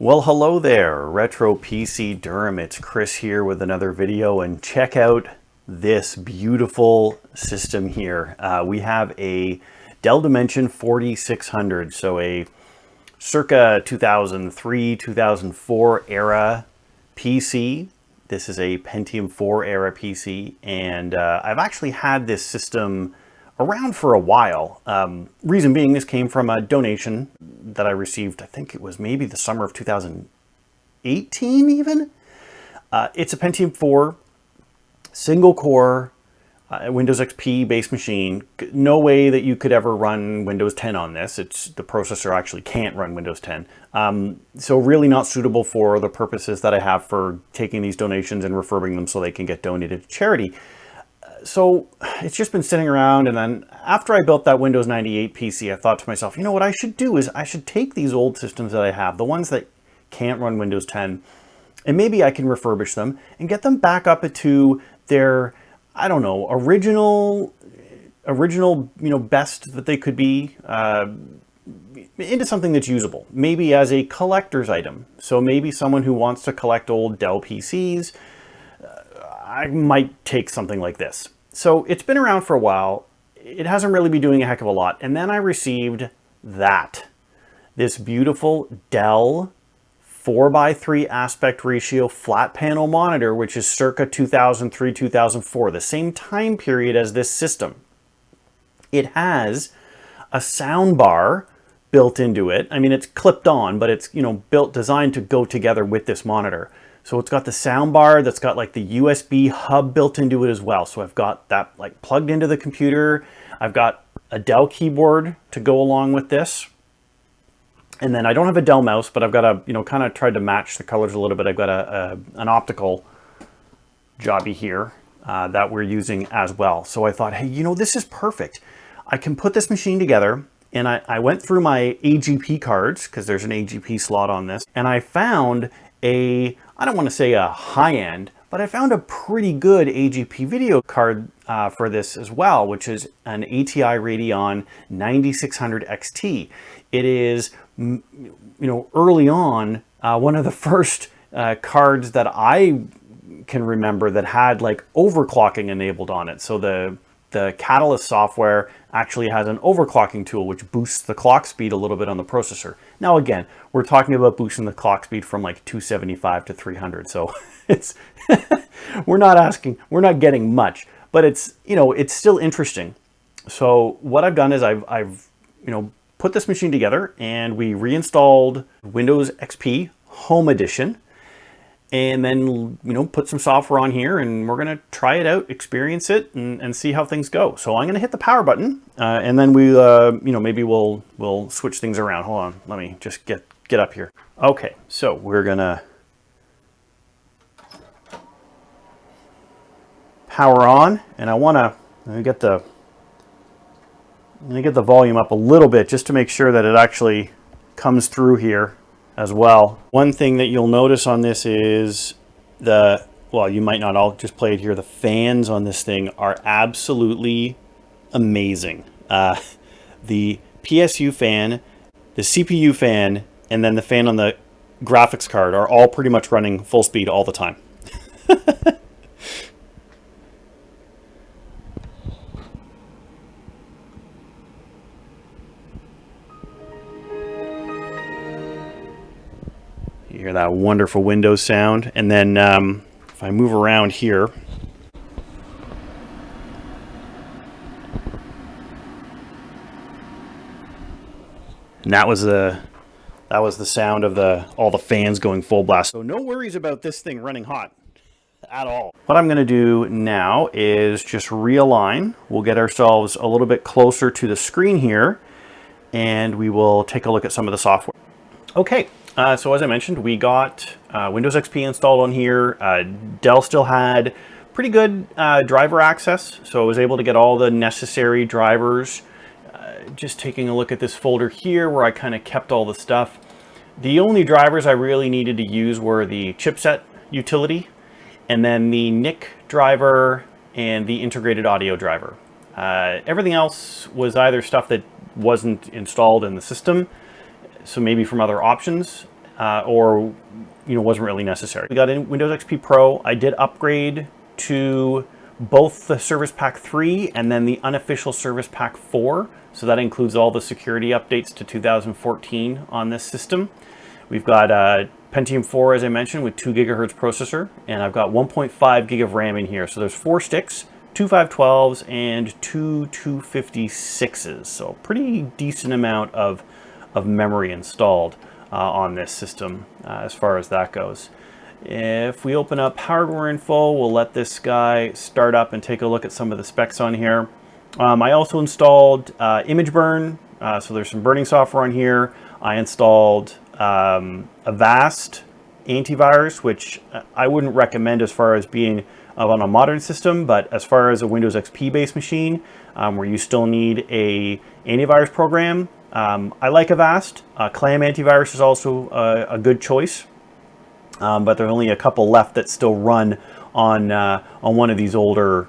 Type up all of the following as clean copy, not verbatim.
Well, hello there, Retro PC Durham. It's Chris here with another video, and check out this beautiful system here. We have a Dell Dimension 4600, so a circa 2003, 2004 era PC. This is a Pentium 4 era PC, and I've actually had this system around for a while. Reason being, this came from a donation that I received, I think it was maybe the summer of 2018 even. It's a Pentium 4 single core Windows XP based machine. No way that you could ever run Windows 10 on this. The processor actually can't run Windows 10. So really not suitable for the purposes that I have for taking these donations and refurbing them so they can get donated to charity. So it's just been sitting around, and then after I built that Windows 98 PC, I thought to myself, you know what I should do is I should take these old systems that I have, the ones that can't run Windows 10, and maybe I can refurbish them and get them back up to their, I don't know, original, best that they could be, into something that's usable, maybe as a collector's item. So maybe someone who wants to collect old Dell PCs, I might take something like this. So it's been around for a while. It hasn't really been doing a heck of a lot. And then I received this beautiful Dell 4:3 aspect ratio flat panel monitor, which is circa 2003, 2004, the same time period as this system. It has a sound bar built into it. I mean, it's clipped on, but it's, designed to go together with this monitor. So it's got the sound bar that's got like the USB hub built into it as well. So I've got that like plugged into the computer. I've got a Dell keyboard to go along with this. And then I don't have a Dell mouse, but I've got a, kind of tried to match the colors a little bit. I've got an optical jobby here that we're using as well. So I thought, hey, this is perfect. I can put this machine together. And I went through my AGP cards, because there's an AGP slot on this, and I found I don't want to say a high-end, but I found a pretty good AGP video card for this as well, which is an ATI Radeon 9600 XT. It is, early on, one of the first cards that I can remember that had like overclocking enabled on it. So the Catalyst software actually has an overclocking tool which boosts the clock speed a little bit on the processor. Now again, we're talking about boosting the clock speed from like 275 to 300. So it's we're not getting much, but it's still interesting. So what I've done is I've put this machine together, and we reinstalled Windows XP Home Edition. And then, put some software on here, and we're going to try it out, experience it, and see how things go. So I'm going to hit the power button, and then we, maybe we'll switch things around. Hold on, let me just get up here. Okay, so we're going to power on, and I want to get the volume up a little bit just to make sure that it actually comes through here as well. One thing that you'll notice on this is you might not, I'll just play it here. The fans on this thing are absolutely amazing. The PSU fan, the CPU fan, and then the fan on the graphics card are all pretty much running full speed all the time. You hear that wonderful Windows sound, and then if I move around here, and that was the sound of all the fans going full blast. So no worries about this thing running hot at all. What I'm going to do now is just realign. We'll get ourselves a little bit closer to the screen here, and we will take a look at some of the software. Okay. So as I mentioned, we got Windows XP installed on here. Dell still had pretty good driver access, so I was able to get all the necessary drivers. Just taking a look at this folder here where I kind of kept all the stuff. The only drivers I really needed to use were the chipset utility, and then the NIC driver and the integrated audio driver. Everything else was either stuff that wasn't installed in the system, so maybe from other options. or wasn't really necessary. We got in Windows XP Pro. I did upgrade to both the Service Pack 3 and then the unofficial Service Pack 4. So that includes all the security updates to 2014 on this system. We've got Pentium 4, as I mentioned, with 2 gigahertz processor, and I've got 1.5 gig of RAM in here. So there's 4 sticks, 2 512s and 2 256s. So pretty decent amount of memory installed on this system as far as that goes. If we open up hardware info, we'll let this guy start up and take a look at some of the specs on here. I also installed Image Burn, so there's some burning software on here. I installed Avast antivirus, which I wouldn't recommend as far as being on a modern system, but as far as a Windows XP based machine where you still need a antivirus program, I like Avast. Clam antivirus is also a good choice. But there are only a couple left that still run on one of these older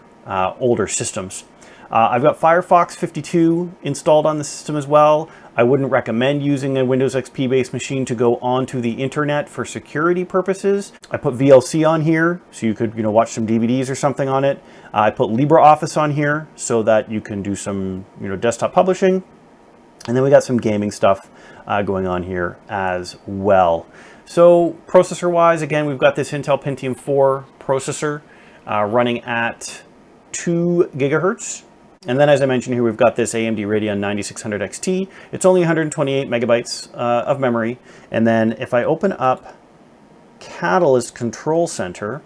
systems. I've got Firefox 52 installed on the system as well. I wouldn't recommend using a Windows XP based machine to go onto the internet for security purposes. I put VLC on here so you could watch some DVDs or something on it. I put LibreOffice on here so that you can do some desktop publishing. And then we got some gaming stuff going on here as well. So processor-wise, again, we've got this Intel Pentium 4 processor running at 2 gigahertz. And then, as I mentioned here, we've got this AMD Radeon 9600 XT. It's only 128 megabytes of memory. And then if I open up Catalyst Control Center,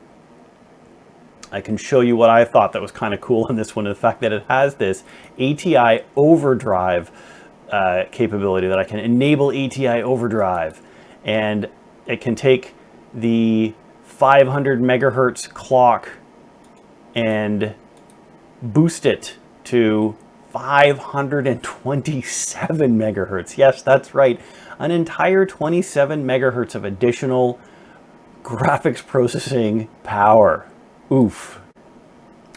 I can show you what I thought that was kind of cool in this one, the fact that it has this ATI overdrive capability, that I can enable ATI overdrive. And it can take the 500 megahertz clock and boost it to 527 megahertz. Yes, that's right. An entire 27 megahertz of additional graphics processing power. Oof.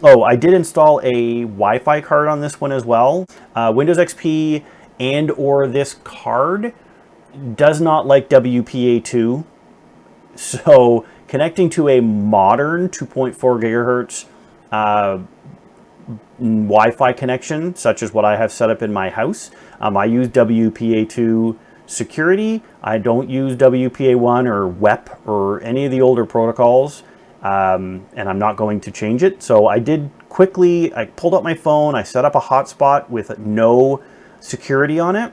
Oh, I did install a Wi-Fi card on this one as well. Windows XP and or this card does not like WPA2. So connecting to a modern 2.4 gigahertz Wi-Fi connection, such as what I have set up in my house, I use WPA2 security. I don't use WPA1 or WEP or any of the older protocols, and I'm not going to change it. So I pulled up my phone, I set up a hotspot with no security on it,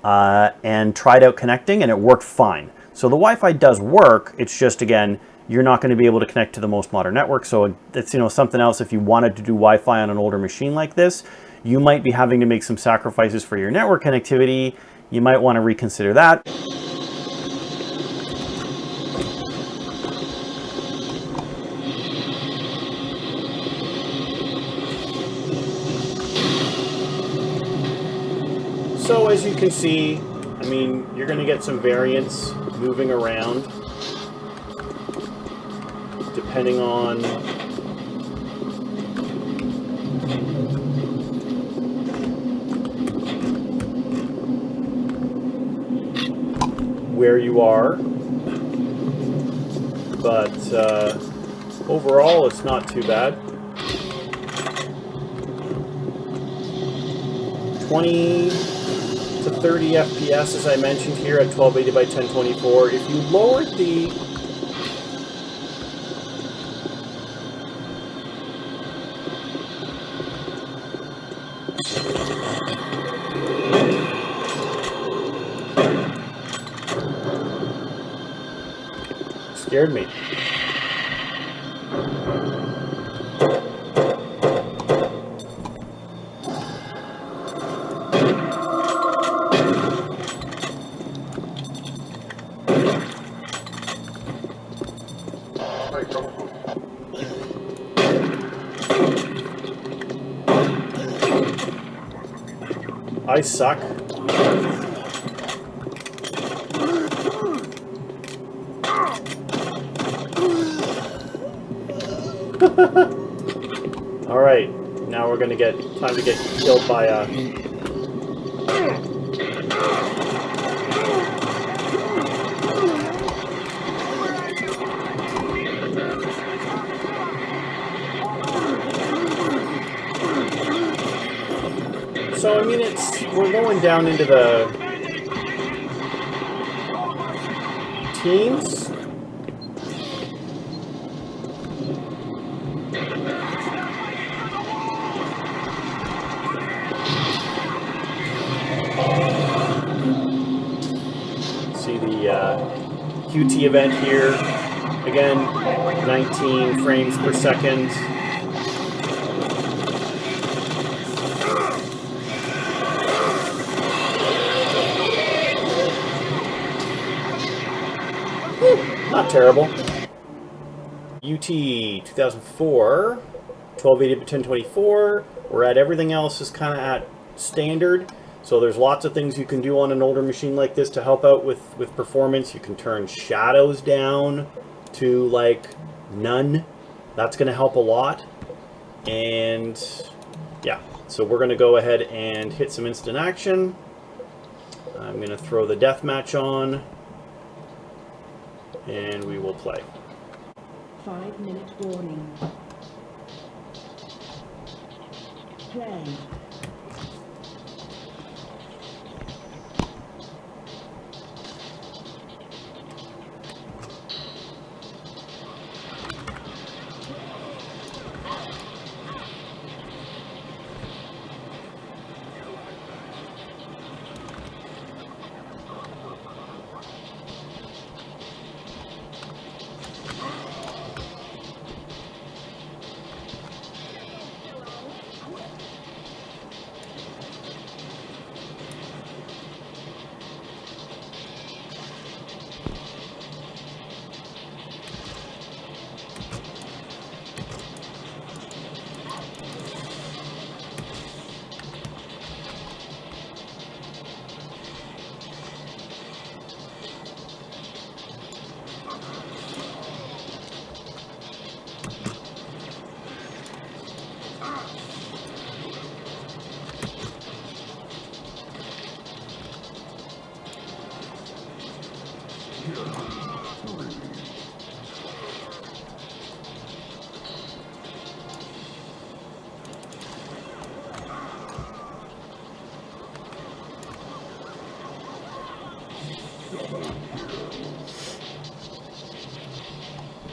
and tried out connecting, and it worked fine. So the Wi-Fi does work. It's just, again, you're not going to be able to connect to the most modern network. So it's something else. If you wanted to do Wi-Fi on an older machine like this, you might be having to make some sacrifices for your network connectivity. You might want to reconsider that. So as you can see, I mean, you're going to get some variance moving around depending on where you are, but overall it's not too bad. 20 to 30 FPS, as I mentioned here, at 1280 by 1024. If you lowered the scared me. I suck. All right, now we're gonna get time to get killed by a mean, we're going down into the teens. See the QT event here. Again, 19 frames per second. Not terrible. UT 2004, 1280 by 1024. We're at everything else is kind of at standard. So there's lots of things you can do on an older machine like this to help out with performance. You can turn shadows down to like none. That's going to help a lot. And yeah, so we're going to go ahead and hit some instant action. I'm going to throw the deathmatch on. And we will play. 5-minute warning. Play.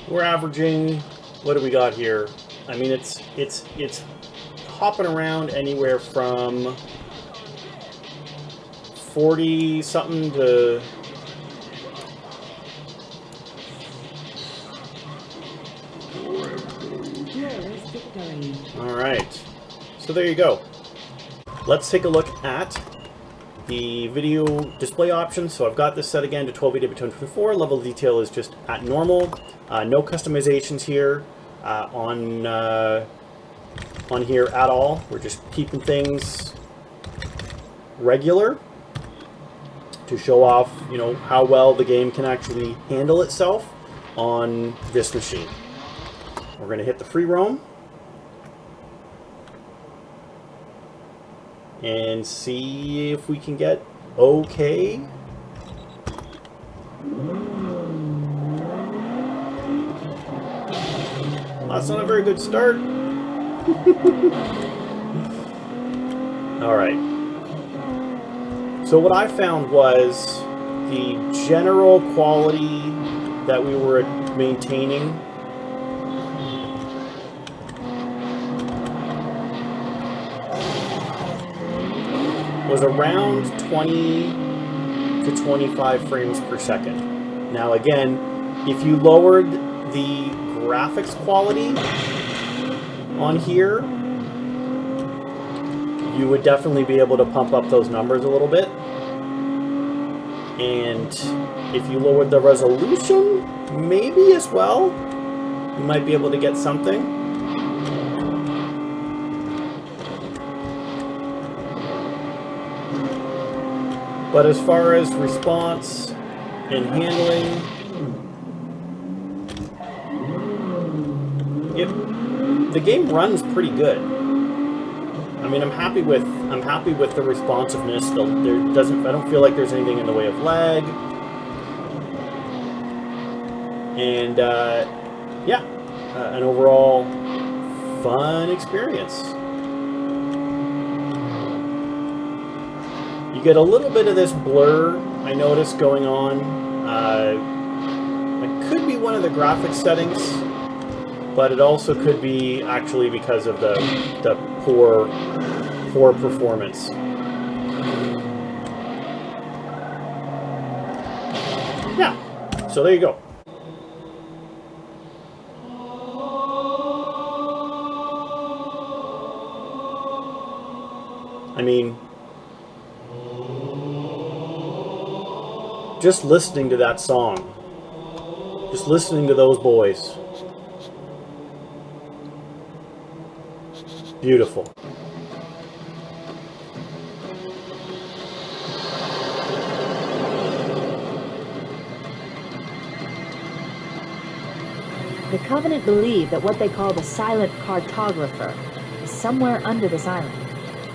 We're averaging, what do we got here? I mean, it's hopping around anywhere from 40 something to all right. So there you go. Let's take a look at the video display options. So I've got this set again to 1280 by 1024. Level of detail is just at normal. No customizations here on here at all. We're just keeping things regular to show off, you know, how well the game can actually handle itself on this machine. We're going to hit the free roam and see if we can get okay. That's not a very good start. All right. So what I found was the general quality that we were maintaining was around 20 to 25 frames per second. Now again, if you lowered the graphics quality on here, you would definitely be able to pump up those numbers a little bit. And if you lowered the resolution, maybe as well, you might be able to get something. But as far as response and handling, the game runs pretty good. I mean, I'm happy with the responsiveness. I don't feel like there's anything in the way of lag. And yeah, an overall fun experience. You get a little bit of this blur, I noticed, going on. It could be one of the graphics settings, but it also could be actually because of the poor performance. Yeah, so there you go. I mean, just listening to that song, just listening to those boys, beautiful. The Covenant believe that what they call the silent cartographer is somewhere under this island.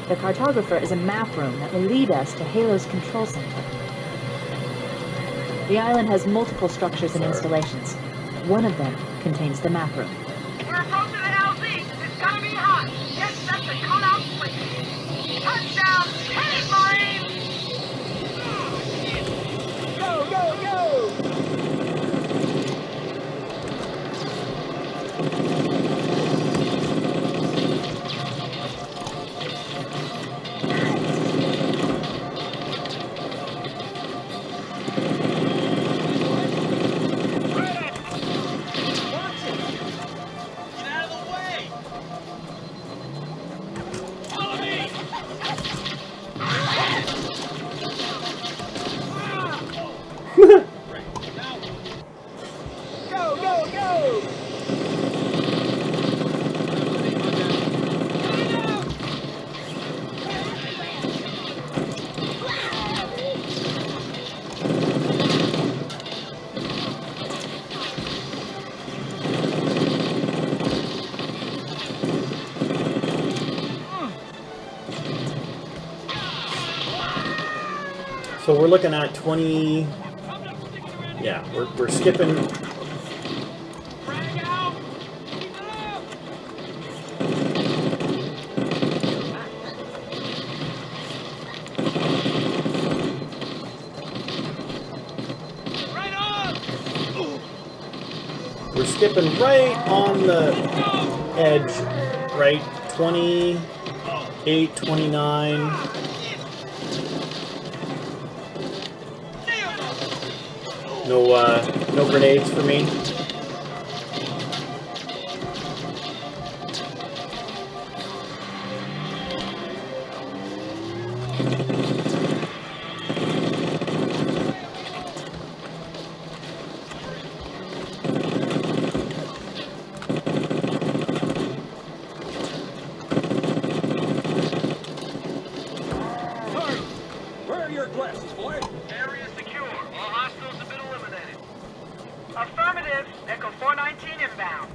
The cartographer is a map room that will lead us to Halo's control center. The island has multiple structures and installations. One of them contains the map room. We're approaching the LZ. It's gonna be hot. Get set to cut out quick. Touchdown, hit it, Marine! Go, go, go! So we're looking at 20. Yeah, we're skipping. We're skipping right on the edge, right? 28, 29. No grenades for me. Where are your glasses, boy? Area secure. All hostiles have been eliminated. Affirmative. Echo 419 inbound.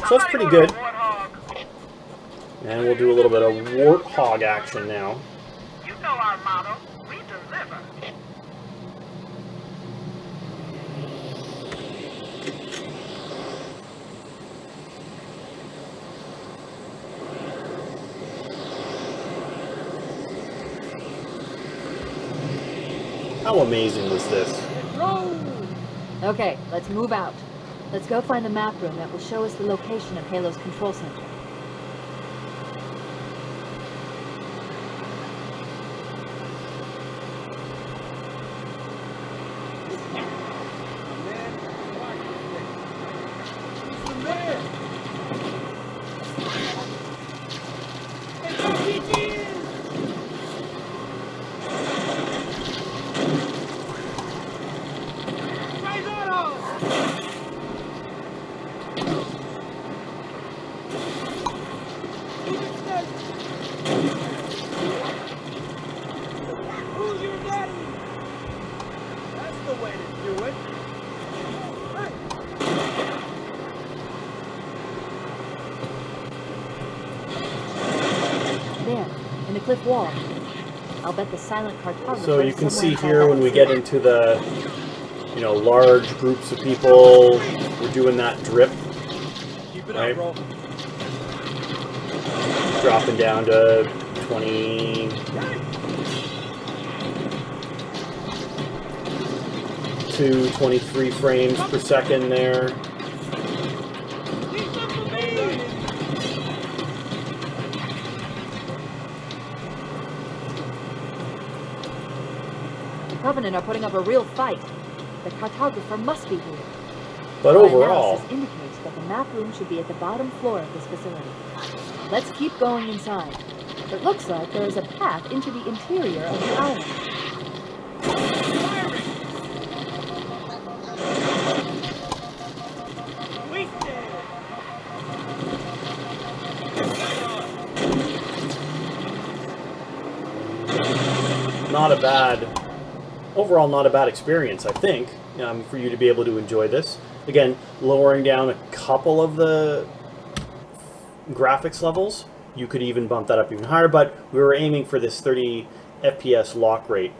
So that's pretty good. Warthog. And we'll do a little bit of warthog action now. You know our motto. We deliver. How amazing was this? Okay, let's move out. Let's go find the map room that will show us the location of Halo's control center. Who's your daddy? That's the way to do it. There, in the cliff wall. I'll bet the silent cartographer So you is can somewhere see inside here that when we city. get into the, large groups of people, we're doing that drip, Keep it right? up, bro. Dropping down to 20. 22, 23 frames per second there. Leave some for me. The Covenant are putting up a real fight. The cartographer must be here. But My overall, analysis indicates that the map room should be at the bottom floor of this facility. Let's keep going inside. It looks like there is a path into the interior of the island. Firing. Wasted. not a bad, overall not a bad experience, I think, for you to be able to enjoy this. Again, lowering down a couple of the graphics levels. You could even bump that up even higher, but we were aiming for this 30 FPS lock rate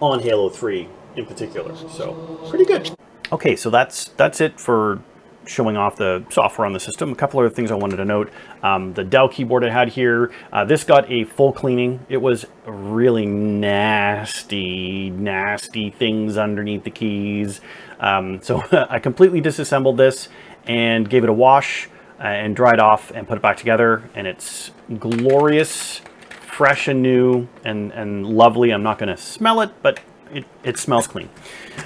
on Halo 3 in particular, so pretty good. Okay, so that's it for showing off the software on the system. A couple other things I wanted to note. The Dell keyboard I had here, this got a full cleaning. It was really nasty things underneath the keys. So I completely disassembled this and gave it a wash and dried off and put it back together, and it's glorious, fresh and new and lovely. I'm not going to smell it, but it smells clean.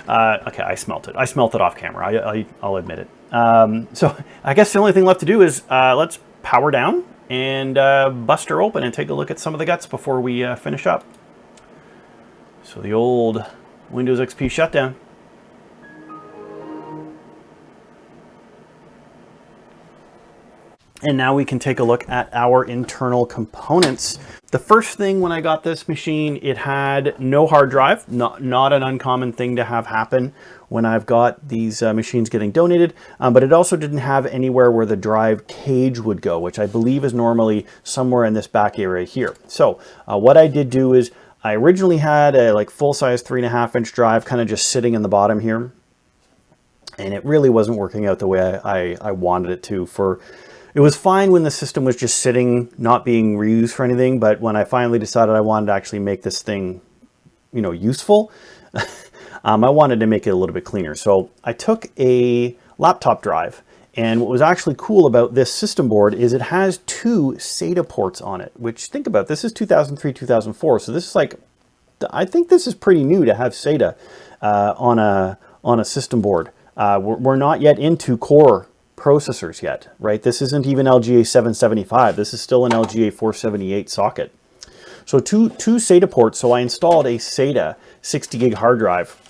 Okay, I smelt it. I smelt it off camera. I'll admit it. So I guess the only thing left to do is let's power down and bust her open and take a look at some of the guts before we finish up. So the old Windows XP shutdown. And now we can take a look at our internal components. The first thing when I got this machine, it had no hard drive, not an uncommon thing to have happen when I've got these machines getting donated, but it also didn't have anywhere where the drive cage would go, which I believe is normally somewhere in this back area here. So what I did do is I originally had a like full-size 3.5-inch drive kind of just sitting in the bottom here, and it really wasn't working out the way I wanted it to. It was fine when the system was just sitting, not being reused for anything, but when I finally decided I wanted to actually make this thing, useful, I wanted to make it a little bit cleaner. So I took a laptop drive, and what was actually cool about this system board is it has 2 SATA ports on it, which, think about, this is 2003, 2004, so this is like, I think this is pretty new to have SATA on a system board. We're not yet into Core processors yet, right? This isn't even LGA 775. This is still an LGA 478 socket. So two SATA ports. So I installed a SATA 60 gig hard drive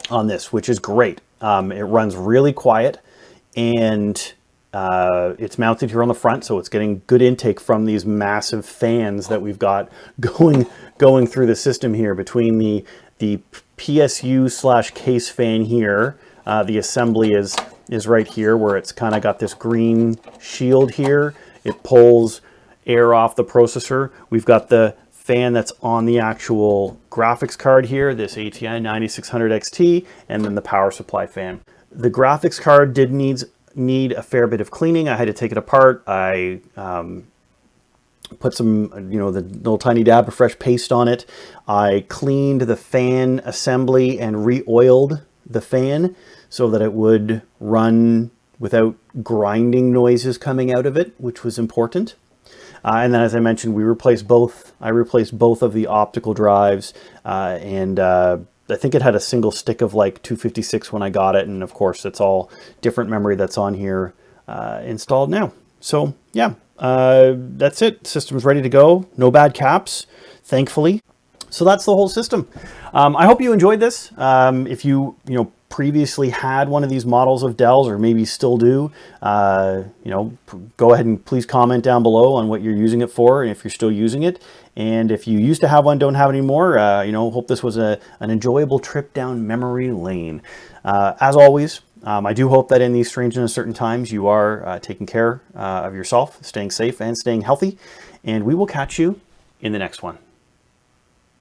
on this, which is great. It runs really quiet, and it's mounted here on the front, so it's getting good intake from these massive fans that we've got going through the system here between the PSU/case fan here. The assembly is right here, where it's kind of got this green shield here. It pulls air off the processor. We've got the fan that's on the actual graphics card here, this ATI 9600 XT, and then the power supply fan. The graphics card did need a fair bit of cleaning. I had to take it apart. I put some, the little tiny dab of fresh paste on it. I cleaned the fan assembly and re-oiled the fan so that it would run without grinding noises coming out of it, which was important. And then, as I mentioned, I replaced both of the optical drives, and I think it had a single stick of like 256 when I got it, and of course it's all different memory that's on here installed now. So yeah, that's it. System's ready to go. No bad caps, thankfully. So that's the whole system. I hope you enjoyed this. If you previously had one of these models of Dell's, or maybe still do, go ahead and please comment down below on what you're using it for, and if you're still using it. And if you used to have one, don't have it anymore, hope this was an enjoyable trip down memory lane. As always, I do hope that in these strange and uncertain times, you are taking care of yourself, staying safe and staying healthy, and we will catch you in the next one.